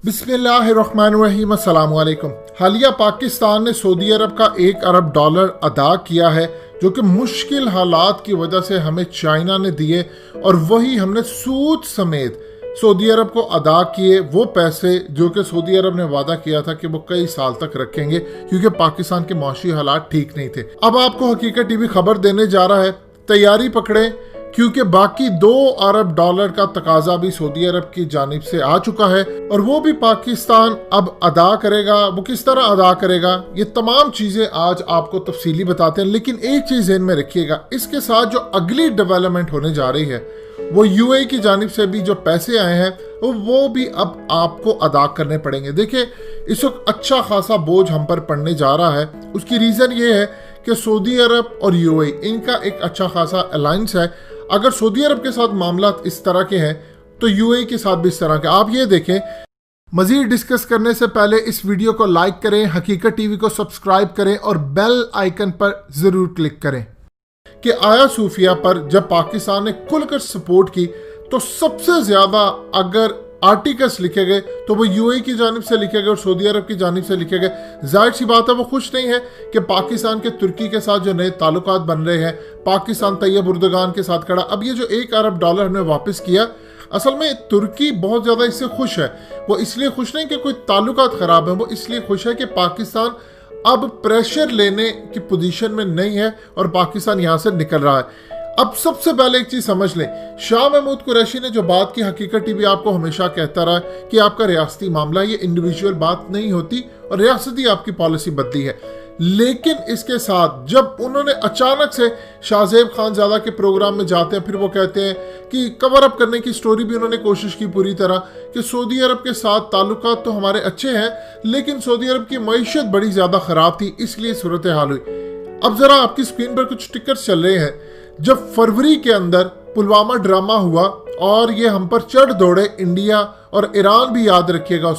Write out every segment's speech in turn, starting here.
बिस्मिल्लाहिर्रहमानिर्रहीम अस्सलाम वालेकुम। हालिया पाकिस्तान ने सऊदी अरब का $1 अरब अदा किया है, जो कि मुश्किल हालात की वजह से हमें चाइना ने दिए, और वही हमने सूद समेत सऊदी अरब को अदा किए। वो पैसे जो कि सऊदी अरब ने वादा किया था कि वो कई साल तक रखेंगे, क्योंकि पाकिस्तान के माशी हालात ठीक नहीं थे। अब आपको हकीकत टीवी खबर देने जा रहा है, तैयारी पकड़े, क्योंकि बाकी $2 अरब का तकाजा भी सऊदी अरब की जानिब से आ चुका है, और वो भी पाकिस्तान अब अदा करेगा। वो किस तरह अदा करेगा, ये तमाम चीजें आज आपको तफसीली बताते हैं। लेकिन एक चीज ध्यान में रखिएगा, इसके साथ जो अगली डेवलपमेंट होने जा रही है, वो यूएई की जानिब से भी जो पैसे आए हैं वो भी अब आपको अदा करने पड़ेंगे। देखिए, इस वक्त अच्छा खासा बोझ हम पर पड़ने जा रहा है। उसकी रीजन ये है कि सऊदी अरब और यूएई, इनका एक अच्छा खासा अलायंस है। अगर सऊदी अरब के साथ मामला इस तरह के हैं तो यूएई के साथ भी इस तरह के। आप ये देखें, मजीद डिस्कस करने से पहले इस वीडियो को लाइक करें, हकीकत टीवी को सब्सक्राइब करें और बेल आइकन पर जरूर क्लिक करें कि आया सूफिया पर जब पाकिस्तान ने खुलकर सपोर्ट की तो सबसे ज्यादा अगर आर्टिकल्स लिखे गए तो वो यूएई की जानिब से लिखे गए और सऊदी अरब की जानिब से लिखे गए। जाहिर सी बात है, वो खुश नहीं है कि पाकिस्तान के तुर्की के साथ जो नए ताल्लुकात बन रहे हैं, पाकिस्तान तैयब उर्दगान के साथ खड़ा। अब ये जो $1 अरब हमने वापस किया, असल में तुर्की बहुत ज्यादा इससे खुश है। वो इसलिए खुश नहीं कि कोई ताल्लुकात खराब है, वो इसलिए खुश है कि पाकिस्तान अब प्रेशर लेने की पोजीशन में नहीं है और पाकिस्तान यहां से निकल रहा है। अब सबसे पहले एक चीज समझ लें, शाह महमूद कुरैशी ने जो बात की, हकीकत टीवी आपको हमेशा कहता रहा कि आपका रियासती मामला, ये इंडिविजुअल बात नहीं होती और रियासती आपकी पॉलिसी बदली है। लेकिन इसके साथ जब उन्होंने अचानक से शाहजेब खानजादा के प्रोग्राम में जाते हैं, फिर वो कहते हैं कि कवर अप करने की स्टोरी भी उन्होंने कोशिश की पूरी तरह कि सऊदी अरब के साथ ताल्लुकात तो हमारे अच्छे हैं, लेकिन सऊदी अरब की मईशत बड़ी ज्यादा खराब थी, इसलिए सूरत हाल हुई। अब जरा आपकी स्क्रीन पर कुछ टिकर्स चल रहे हैं। जब फरवरी के अंदर पुलवामा ड्रामा हुआ और ये हम पर चढ़ दौड़े, इंडिया और ईरान भी याद रखिएगा,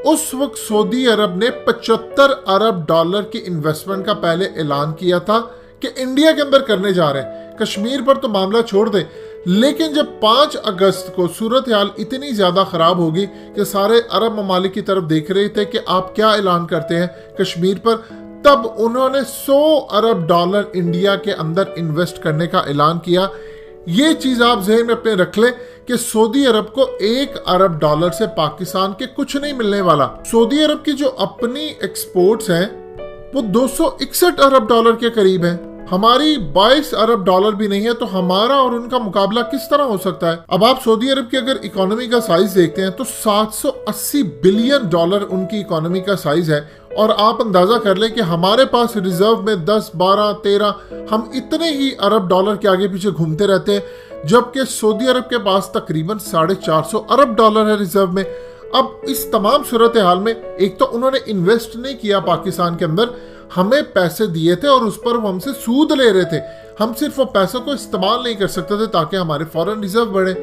उस वक्त सऊदी अरब ने $75 अरब की इन्वेस्टमेंट का पहले ऐलान किया था कि इंडिया के अंदर करने जा रहे हैं। कश्मीर पर तो मामला छोड़ दे, लेकिन जब 5 अगस्त को सूरत हाल इतनी ज्यादा खराब होगी कि सारे अरब ममालिक की तरफ देख रहे थे कि आप क्या ऐलान करते हैं कश्मीर पर, तब उन्होंने $100 अरब इंडिया के अंदर इन्वेस्ट करने का ऐलान किया। ये चीज आप ज़हन में अपने रख लें कि सऊदी अरब को $1 अरब से पाकिस्तान के कुछ नहीं मिलने वाला। सऊदी अरब की जो अपनी एक्सपोर्ट्स हैं वो $261 अरब के करीब हैं। हमारी $22 अरब भी नहीं है, तो हमारा और उनका मुकाबला किस तरह हो सकता है। अब आप सऊदी अरब की अगर इकोनॉमी का साइज देखते हैं तो $780 बिलियन उनकी इकोनॉमी का साइज है, और आप अंदाजा कर लें कि हमारे पास रिजर्व में 10, 12, 13, हम इतने ही अरब के आगे पीछे घूमते रहते हैं, जबकि सऊदी अरब के पास तकरीबन $450 अरब है रिजर्व में। अब इस तमाम सूरत हाल में, एक तो उन्होंने इन्वेस्ट नहीं किया पाकिस्तान के अंदर, हमें पैसे दिए थे और उस पर वो हमसे सूद ले रहे थे। हम सिर्फ वो पैसों को इस्तेमाल नहीं कर सकते थे ताकि हमारे फॉरेन रिजर्व बढ़े।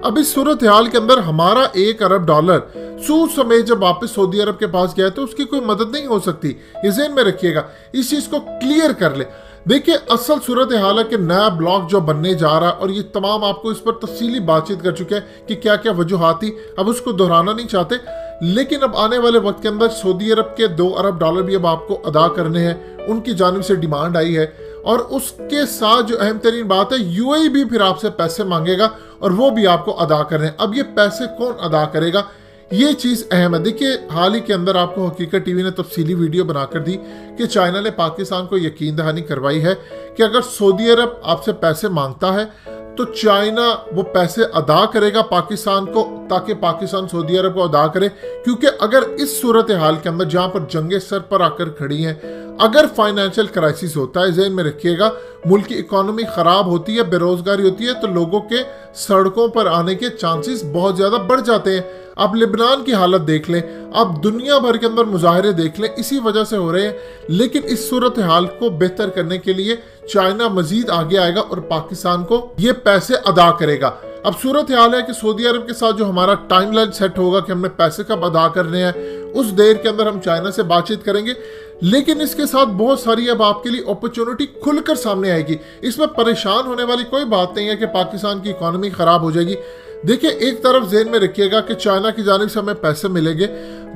अब इस सूरत हाल के अंदर हमारा $1 अरब सूद समेत जब वापस सऊदी अरब के पास गया तो उसकी कोई मदद नहीं हो सकती। ये ज़हन में रखिएगा, इस चीज को क्लियर कर ले। देखिए, असल सूरत हाल है कि नया ब्लॉक जो बनने जा रहा है, और ये तमाम आपको इस पर तफसीली बातचीत कर चुके हैं कि क्या क्या वजूहात थी, अब उसको दोहराना नहीं चाहते। लेकिन अब आने वाले वक्त के अंदर सऊदी अरब के $2 अरब भी अब आपको अदा करने हैं, उनकी जानिब से डिमांड आई है। और उसके साथ जो अहम तरीन बात है, यूएई भी फिर आपसे पैसे मांगेगा और वो भी आपको अदा करने हैं। अब ये पैसे कौन अदा करेगा, ये चीज अहम है। देखिए, हाल ही के अंदर आपको हकीकत टीवी ने तफसीली वीडियो बनाकर दी कि चाइना ने पाकिस्तान को यकीन दहानी करवाई है कि अगर सऊदी अरब आपसे पैसे मांगता है तो चाइना वो पैसे अदा करेगा पाकिस्तान को, ताकि पाकिस्तान सऊदी अरब को अदा करे। क्योंकि अगर इस सूरत हाल के अंदर जहां पर जंगें सर पर आकर खड़ी हैं, अगर फाइनेंशियल क्राइसिस होता है, ज़हन में रखिएगा, मुल्क की इकोनॉमी खराब होती है, बेरोजगारी होती है, तो लोगों के सड़कों पर आने के चांसेस बहुत ज्यादा बढ़ जाते हैं। आप लिबनान की हालत देख लें, आप दुनिया भर के अंदर मुजाहरे देख लें, इसी वजह से हो रहे हैं। लेकिन इस सूरत हाल को बेहतर करने के लिए चाइना मजीद आगे आएगा और पाकिस्तान को ये पैसे अदा करेगा। अब सूरत हाल है कि सऊदी अरब के साथ जो हमारा टाइमलाइन सेट होगा कि हमने पैसे कब अदा करने हैं, उस देर के अंदर हम चाइना से बातचीत करेंगे। लेकिन इसके साथ बहुत सारी अब आपके लिए अपॉर्चुनिटी खुलकर सामने आएगी। इसमें परेशान होने वाली कोई बात नहीं है कि पाकिस्तान की इकोनॉमी खराब हो जाएगी। देखिए, एक तरफ ज़हन में रखिएगा कि चाइना की जानिब से हमें पैसे मिलेंगे,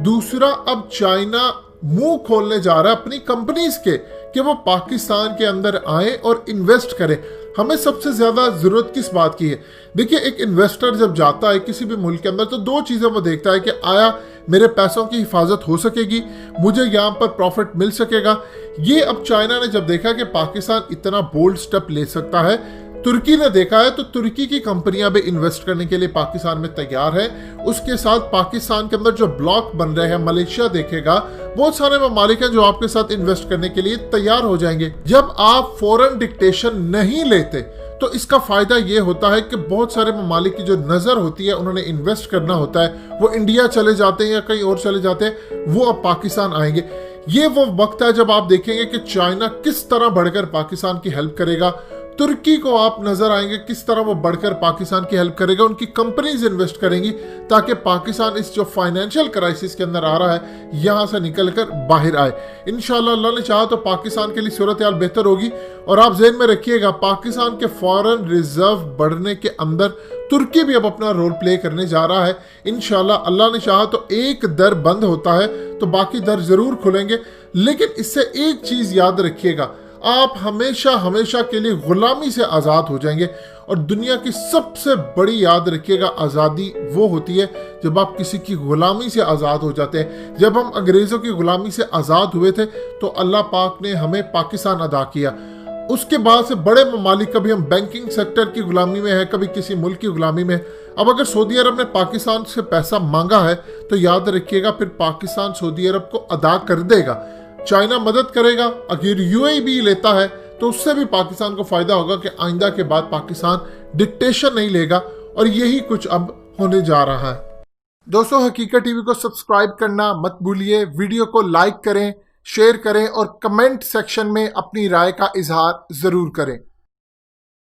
दूसरा अब चाइना मुंह खोलने जा रहा है अपनी कंपनीज के कि वो पाकिस्तान के अंदर आए और इन्वेस्ट करें। हमें सबसे ज्यादा जरूरत किस बात की है? देखिए, एक इन्वेस्टर जब जाता है किसी भी मुल्क के अंदर तो दो चीजें वो देखता है कि आया मेरे पैसों की हिफाजत हो सकेगी, मुझे यहाँ पर प्रॉफिट मिल सकेगा। ये अब चाइना ने जब देखा कि पाकिस्तान इतना बोल्ड स्टेप ले सकता है, तुर्की ने देखा है, तो तुर्की की कंपनियां भी इन्वेस्ट करने के लिए पाकिस्तान में तैयार है। उसके साथ पाकिस्तान के अंदर जो ब्लॉक बन रहे हैं, मलेशिया देखेगा, बहुत सारे ममालिक हैं जो आपके साथ इन्वेस्ट करने के लिए तैयार हो जाएंगे। जब आप फॉरेन डिक्टेशन नहीं लेते तो इसका फायदा ये होता है कि बहुत सारे ममालिक की जो नजर होती है, उन्होंने इन्वेस्ट करना होता है, वो इंडिया चले जाते हैं या कहीं और चले जाते हैं, वो अब पाकिस्तान आएंगे। ये वो वक्त है जब आप देखेंगे कि चाइना किस तरह बढ़कर पाकिस्तान की हेल्प करेगा, तुर्की को आप नजर आएंगे किस तरह वो बढ़कर पाकिस्तान की हेल्प करेगा, उनकी कंपनीज इन्वेस्ट करेंगी ताकि पाकिस्तान इस जो फाइनेंशियल क्राइसिस के अंदर आ रहा है यहां से निकलकर बाहर आए। इंशाल्लाह अल्लाह ने चाहा तो पाकिस्तान के लिए सूरत हाल बेहतर होगी। और आप ज़हन में रखिएगा, पाकिस्तान के फॉरेन रिजर्व बढ़ने के अंदर तुर्की भी अब अपना रोल प्ले करने जा रहा है। इंशाल्लाह अल्लाह ने चाहा तो एक दर बंद होता है तो बाकी दर जरूर खुलेंगे। लेकिन इससे एक चीज याद रखिएगा, आप हमेशा हमेशा के लिए गुलामी से आज़ाद हो जाएंगे। और दुनिया की सबसे बड़ी याद रखिएगा आज़ादी वो होती है जब आप किसी की गुलामी से आज़ाद हो जाते हैं। जब हम अंग्रेज़ों की गुलामी से आज़ाद हुए थे तो अल्लाह पाक ने हमें पाकिस्तान अदा किया। उसके बाद से बड़े ममालिक, कभी हम बैंकिंग सेक्टर की गुलामी में है, कभी किसी मुल्क की गुलामी में। अब अगर सऊदी अरब ने पाकिस्तान से पैसा मांगा है तो याद रखिएगा फिर पाकिस्तान सऊदी अरब को अदा कर देगा। चाइना मदद करेगा, अगर यूएई भी लेता है तो उससे भी पाकिस्तान को फायदा होगा कि आइंदा के बाद पाकिस्तान डिक्टेशन नहीं लेगा। और यही कुछ अब होने जा रहा है। दोस्तों, हकीकत टीवी को सब्सक्राइब करना मत भूलिए, वीडियो को लाइक करें, शेयर करें और कमेंट सेक्शन में अपनी राय का इजहार जरूर करें।